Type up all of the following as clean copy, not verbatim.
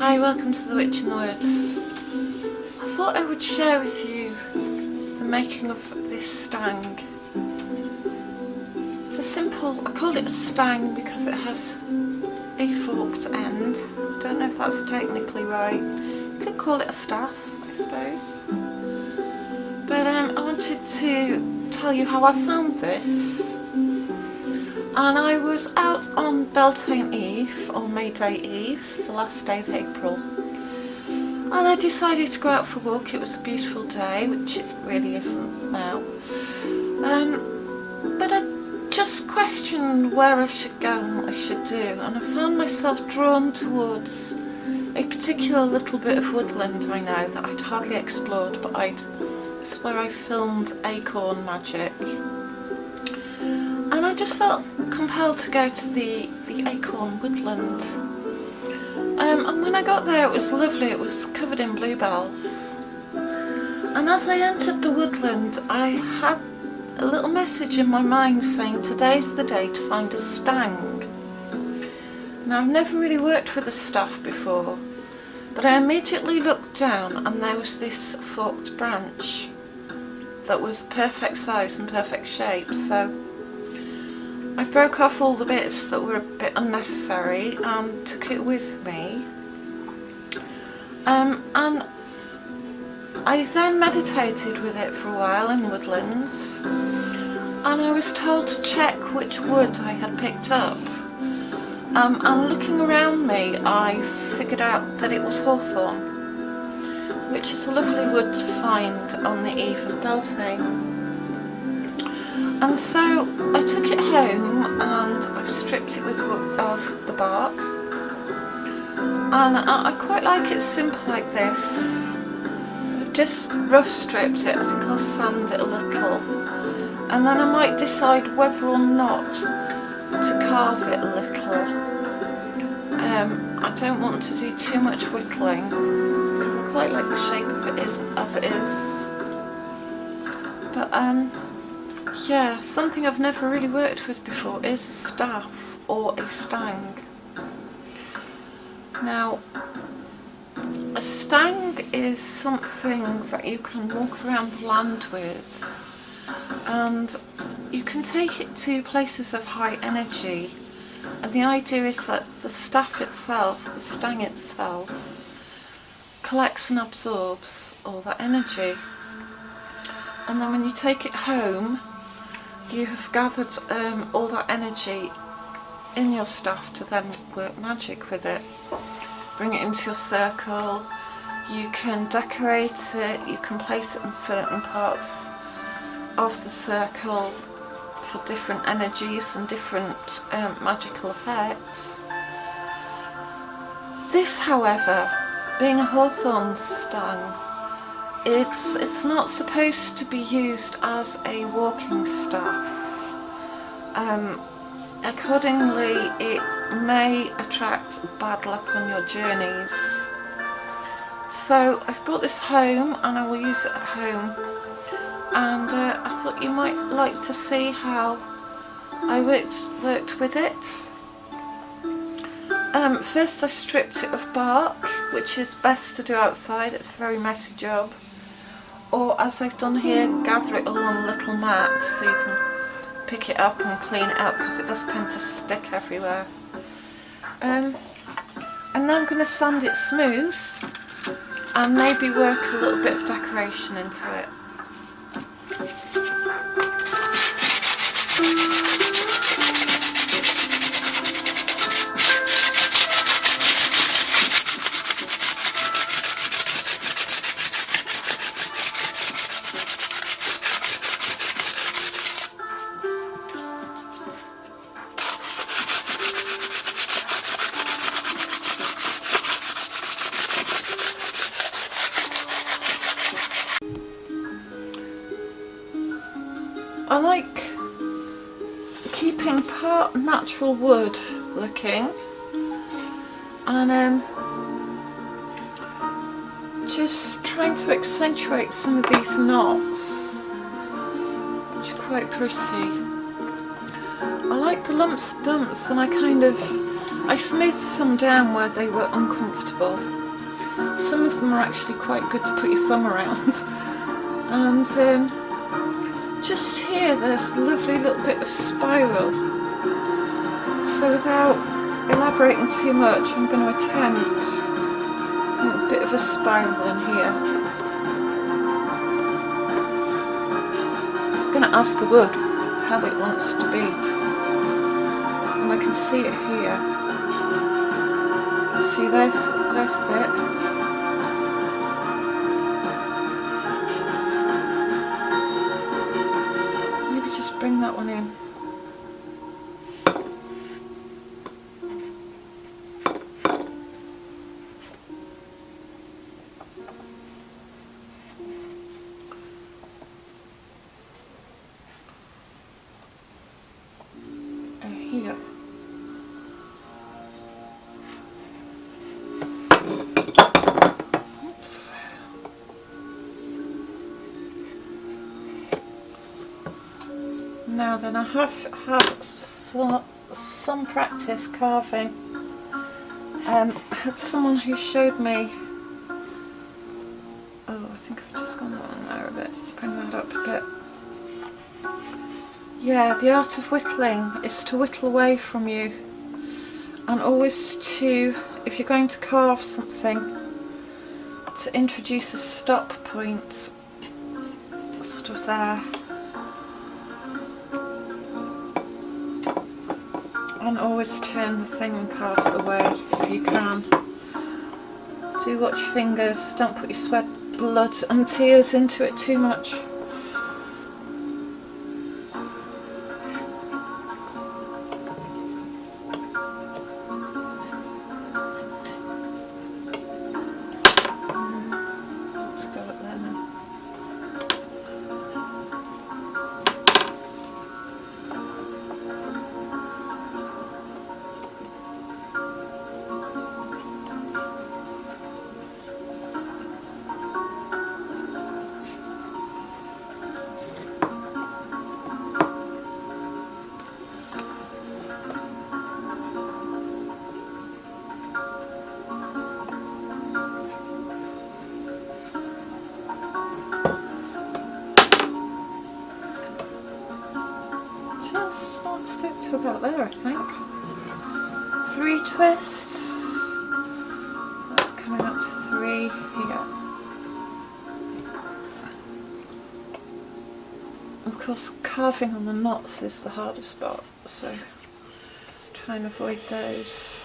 Hi, welcome to the Witch in the Woods. I thought I would share with you the making of this stang. It's a simple, I call it a stang because it has a forked end. I don't know if that's technically right. You could call it a staff, I suppose. But I wanted to tell you how I found this. And I was out on Beltane Eve, or May Day Eve, the last day of April. And I decided to go out for a walk. It was a beautiful day, which it really isn't now. But I just questioned where I should go and what I should do. And I found myself drawn towards a particular little bit of woodland I know that I'd hardly explored, but it's where I filmed acorn magic. And I just felt compelled to go to the acorn woodland. And when I got there, it was lovely. It was covered in bluebells. And as I entered the woodland, I had a little message in my mind saying, today's the day to find a stang. Now, I've never really worked with a staff before, but I immediately looked down and there was this forked branch that was perfect size and perfect shape. So I broke off all the bits that were a bit unnecessary and took it with me. And I then meditated with it for a while in woodlands, and I was told to check which wood I had picked up. And looking around me, I figured out that it was hawthorn, which is a lovely wood to find on the eve of Beltane. And so I took it home and I've stripped it of the bark, and I quite like it simple like this. I've just rough stripped it. I think I'll sand it a little, and then I might decide whether or not to carve it a little. I don't want to do too much whittling because I quite like the shape of it as it is. But yeah, something I've never really worked with before is a staff or a stang. Now, a stang is something that you can walk around the land with, and you can take it to places of high energy. And the idea is that the staff itself, the stang itself, collects and absorbs all that energy. And then when you take it home, you have gathered all that energy in your staff to then work magic with it. Bring it into your circle, you can decorate it, you can place it in certain parts of the circle for different energies and different magical effects. This, however, being a hawthorn stang, it's not supposed to be used as a walking staff. Accordingly, it may attract bad luck on your journeys. So I've brought this home and I will use it at home. And I thought you might like to see how I worked with it. First I stripped it of bark, which is best to do outside. It's a very messy job. Or as I've done here, gather it all on a little mat so you can pick it up and clean it up because it does tend to stick everywhere. And now I'm going to sand it smooth and maybe work a little bit of decoration into it. I like keeping part natural wood looking and just trying to accentuate some of these knots, which are quite pretty. I like the lumps and bumps, and I kind of I smoothed some down where they were uncomfortable. Some of them are actually quite good to put your thumb around. And just here there's a lovely little bit of spiral. So without elaborating too much, I'm going to attempt a bit of a spiral in here. I'm going to ask the wood how it wants to be. And I can see it here. See, there's a bit. Maybe just bring that one in. Here. Oops. Now then, I have had some practice carving. I had someone who showed me. Oh, I think I've just gone on there a bit. Bring that up a bit. Yeah, the art of whittling is to whittle away from you, and always to, if you're going to carve something, to introduce a stop point, sort of there, and always turn the thing and carve it away if you can. Do watch your fingers, don't put your sweat, blood and tears into it too much. To about there, I think. 3 twists. That's coming up to 3 here. Of course, carving on the knots is the hardest part, so try and avoid those.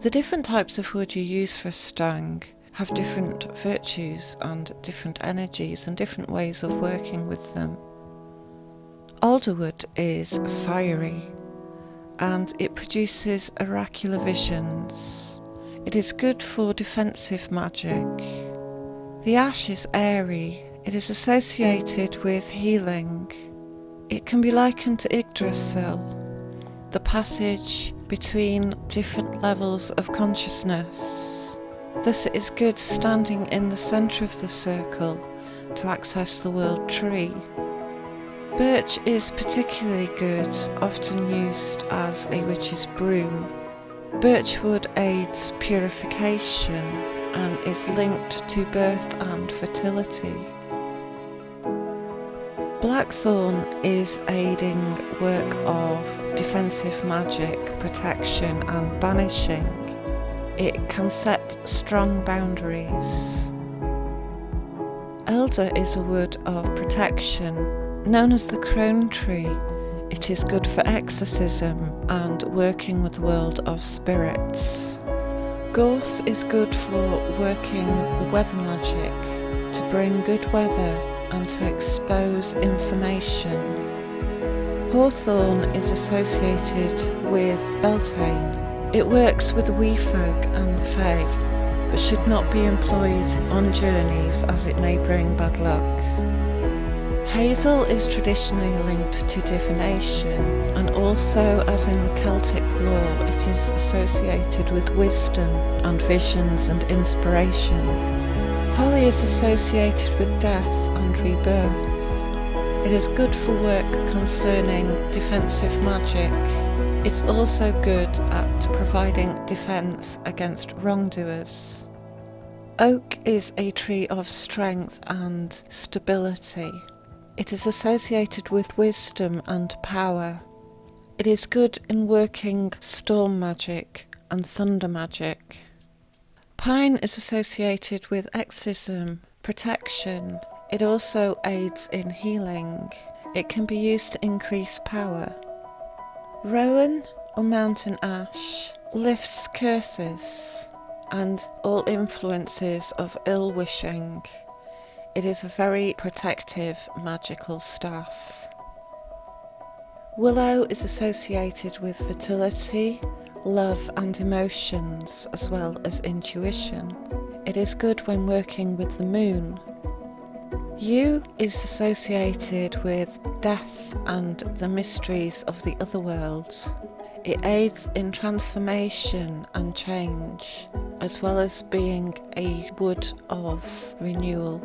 The different types of wood you use for a stang have different virtues and different energies and different ways of working with them. Alderwood is fiery and it produces oracular visions. It is good for defensive magic. The ash is airy. It is associated with healing. It can be likened to Yggdrasil, the passage between different levels of consciousness. Thus it is good standing in the centre of the circle to access the world tree. Birch is particularly good, often used as a witch's broom. Birchwood aids purification and is linked to birth and fertility. Blackthorn is aiding work of defensive magic, protection and banishing. It can set strong boundaries. Elder is a wood of protection. Known as the crone tree, it is good for exorcism and working with the world of spirits. Gorse is good for working weather magic, to bring good weather and to expose information. Hawthorn is associated with Beltane. It works with wee folk and the fae, but should not be employed on journeys as it may bring bad luck. Hazel is traditionally linked to divination, and also, as in the Celtic lore, it is associated with wisdom and visions and inspiration. Holly is associated with death and rebirth. It is good for work concerning defensive magic. It's also good at providing defence against wrongdoers. Oak is a tree of strength and stability. It is associated with wisdom and power. It is good in working storm magic and thunder magic. Pine is associated with exorcism, protection. It also aids in healing. It can be used to increase power. Rowan or mountain ash lifts curses and all influences of ill wishing. It is a very protective magical staff. Willow is associated with fertility, love and emotions, as well as intuition. It is good when working with the moon. Yew is associated with death and the mysteries of the other worlds. It aids in transformation and change, as well as being a wood of renewal.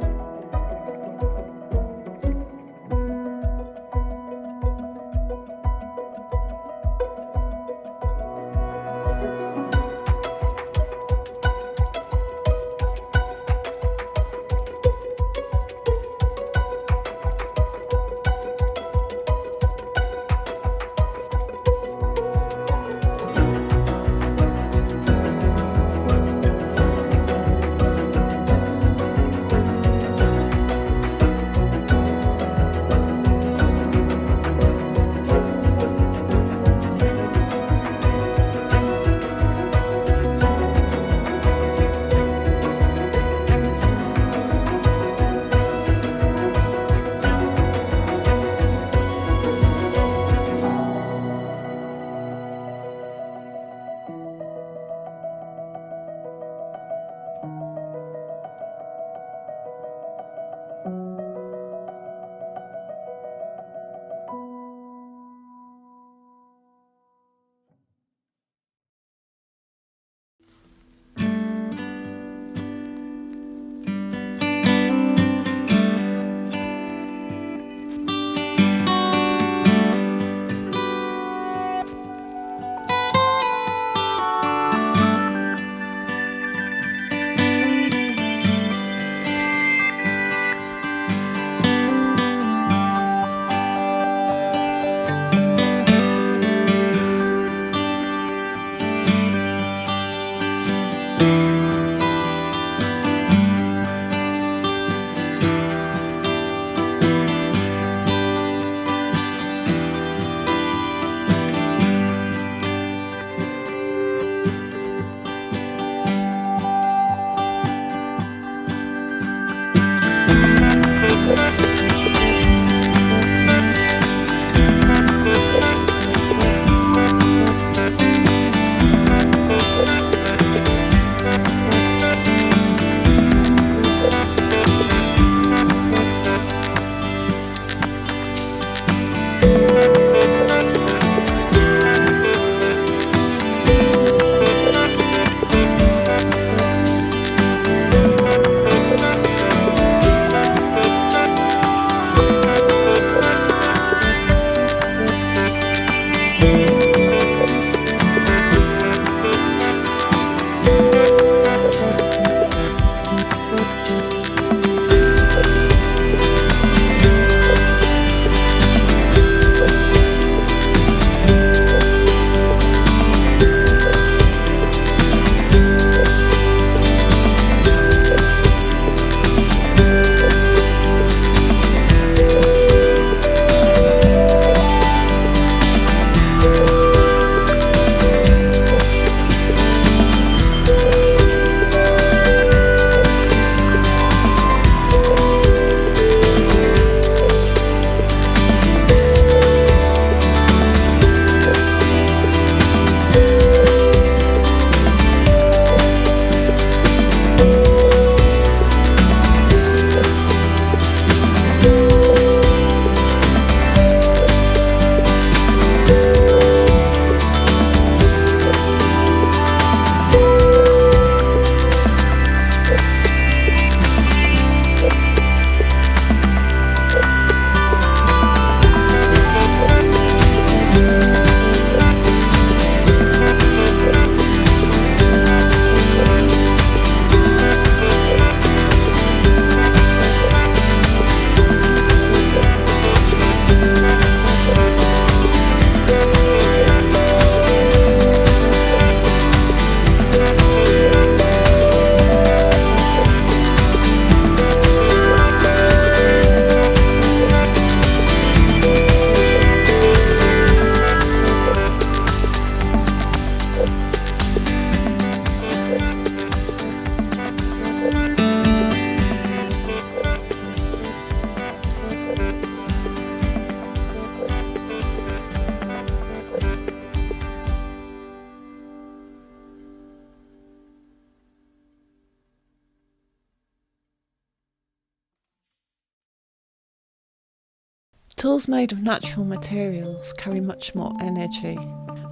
Tools made of natural materials carry much more energy,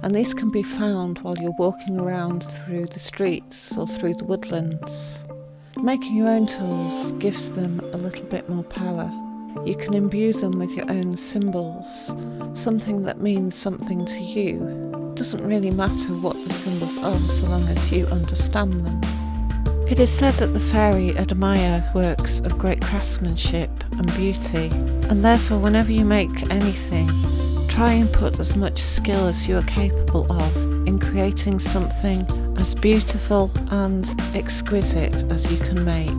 and these can be found while you're walking around through the streets or through the woodlands. Making your own tools gives them a little bit more power. You can imbue them with your own symbols, something that means something to you. It doesn't really matter what the symbols are so long as you understand them. It is said that the fairy admire works of great craftsmanship and beauty, and therefore whenever you make anything, try and put as much skill as you are capable of in creating something as beautiful and exquisite as you can make.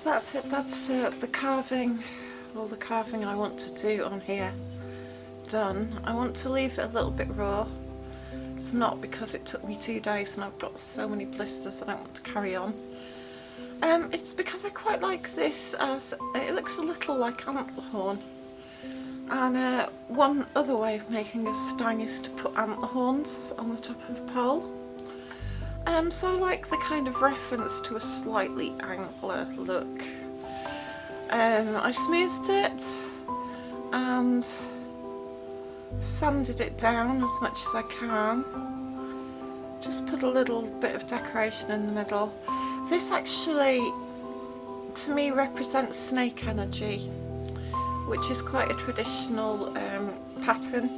That's it, that's the carving all the carving I want to do on here done. I want to leave it a little bit raw. It's not because it took me 2 days and I've got so many blisters I don't want to carry on. It's because I quite like this, as it looks a little like antler horn. And one other way of making a stang is to put antler horns on the top of a pole. So I like the kind of reference to a slightly antler look. I smoothed it and sanded it down as much as I can. Just put a little bit of decoration in the middle. This actually, to me, represents snake energy, which is quite a traditional pattern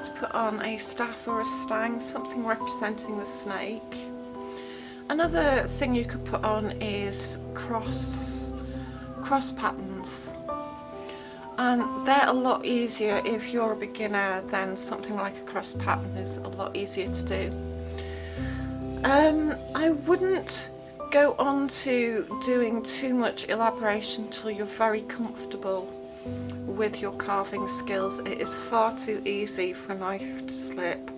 to put on a staff or a stang, something representing the snake. Another thing you could put on is cross patterns, and they're a lot easier if you're a beginner. Then something like a cross pattern is a lot easier to do. I wouldn't go on to doing too much elaboration until you're very comfortable with your carving skills. It is far too easy for a knife to slip.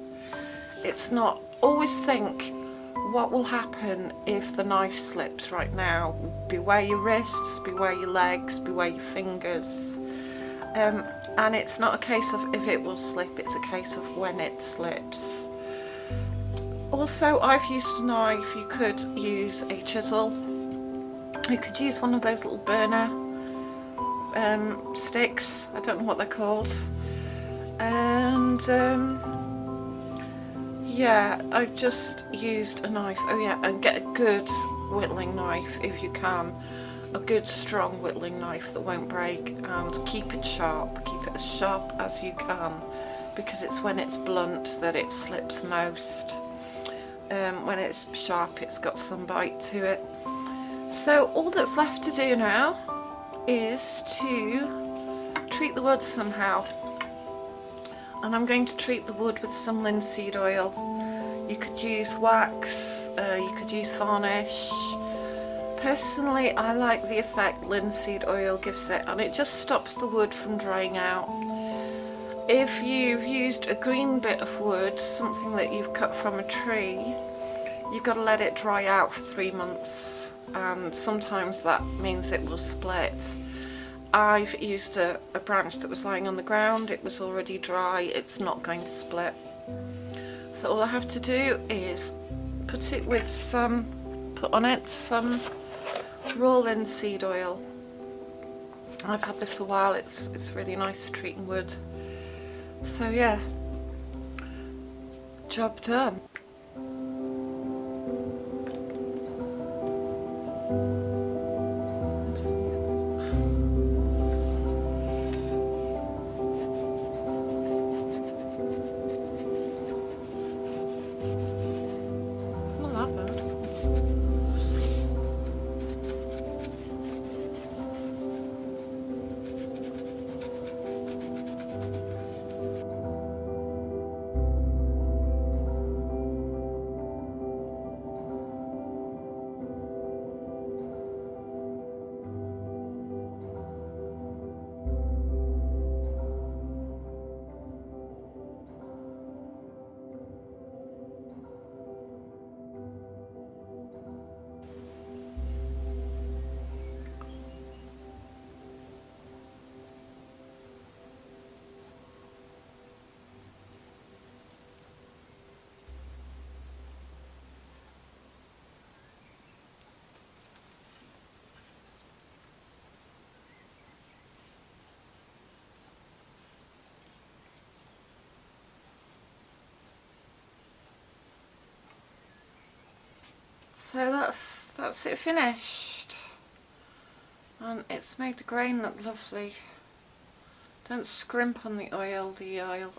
It's not. Always think, what will happen if the knife slips right now? Beware your wrists, beware your legs, beware your fingers. And it's not a case of if it will slip, it's a case of when it slips. Also, I've used a knife. You could use a chisel. You could use one of those little burner sticks. I don't know what they're called. And yeah, I've just used a knife. Oh yeah, and get a good whittling knife if you can. A good strong whittling knife that won't break, and keep it sharp. Keep it as sharp as you can, because it's when it's blunt that it slips most. When it's sharp, it's got some bite to it. So all that's left to do now is to treat the wood somehow. And I'm going to treat the wood with some linseed oil. You could use wax, you could use varnish. Personally, I like the effect linseed oil gives it, and it just stops the wood from drying out. If you've used a green bit of wood, something that you've cut from a tree, you've got to let it dry out for 3 months, and sometimes that means it will split. I've used a branch that was lying on the ground. It was already dry. It's not going to split. So all I have to do is put on it some raw linseed oil. I've had this a while. It's really nice for treating wood. So yeah, job done. So that's it finished, and it's made the grain look lovely. Don't scrimp on the oil. The oil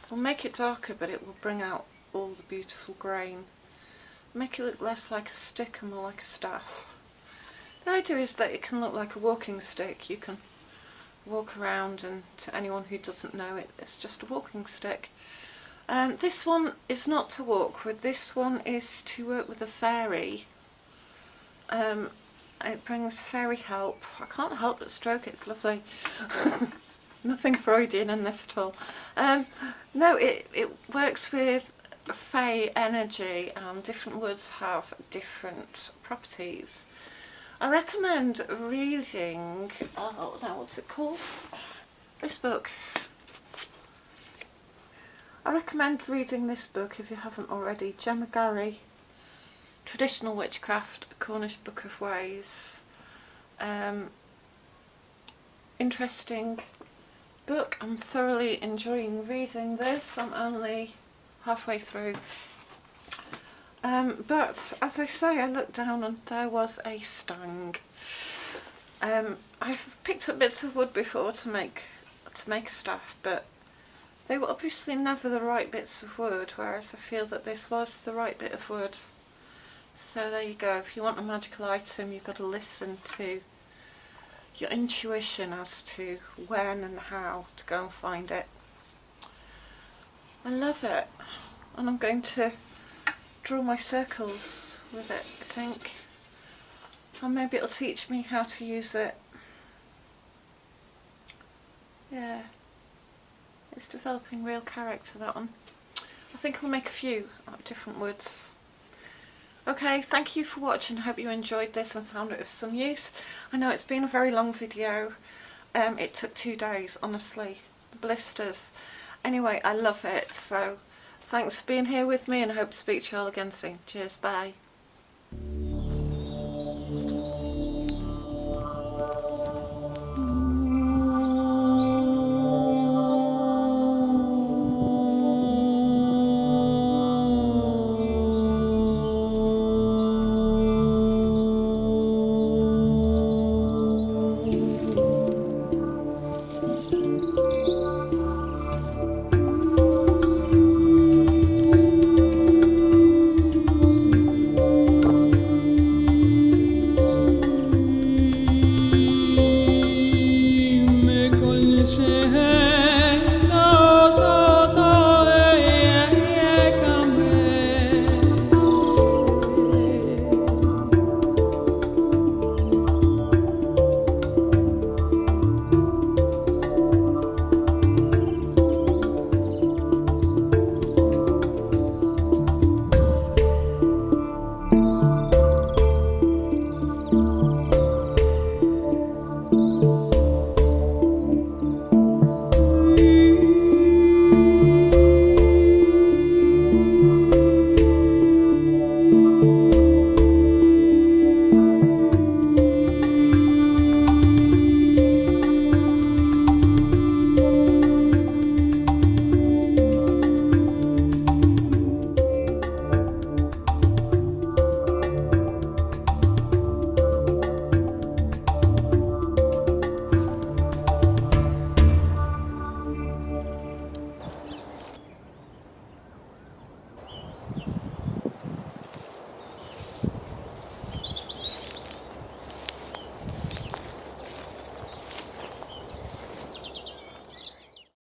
will make it darker, but it will bring out all the beautiful grain. Make it look less like a stick and more like a staff. The idea is that it can look like a walking stick. You can walk around, and to anyone who doesn't know it, it's just a walking stick. This one is not to walk with. This one is to work with a fairy. It brings fairy help. I can't help but stroke it, it's lovely. Nothing Freudian in this at all. No, it works with fae energy, and different woods have different properties. I recommend reading, oh no, what's it called? This book. I recommend reading this book if you haven't already. Gemma Gary, Traditional Witchcraft, A Cornish Book of Ways. Interesting book. I'm thoroughly enjoying reading this. I'm only halfway through. But as I say, I looked down and there was a stang. I've picked up bits of wood before to make a staff, but they were obviously never the right bits of wood, whereas I feel that this was the right bit of wood. So there you go. If you want a magical item, you've got to listen to your intuition as to when and how to go and find it. I love it, and I'm going to draw my circles with it, I think, and maybe it'll teach me how to use it. Yeah, it's developing real character, that one. I think I'll make a few out of different woods. Okay, thank you for watching. I hope you enjoyed this and found it of some use. I know it's been a very long video. It took 2 days, honestly. The blisters. Anyway, I love it, so thanks for being here with me, and I hope to speak to you all again soon. Cheers, bye.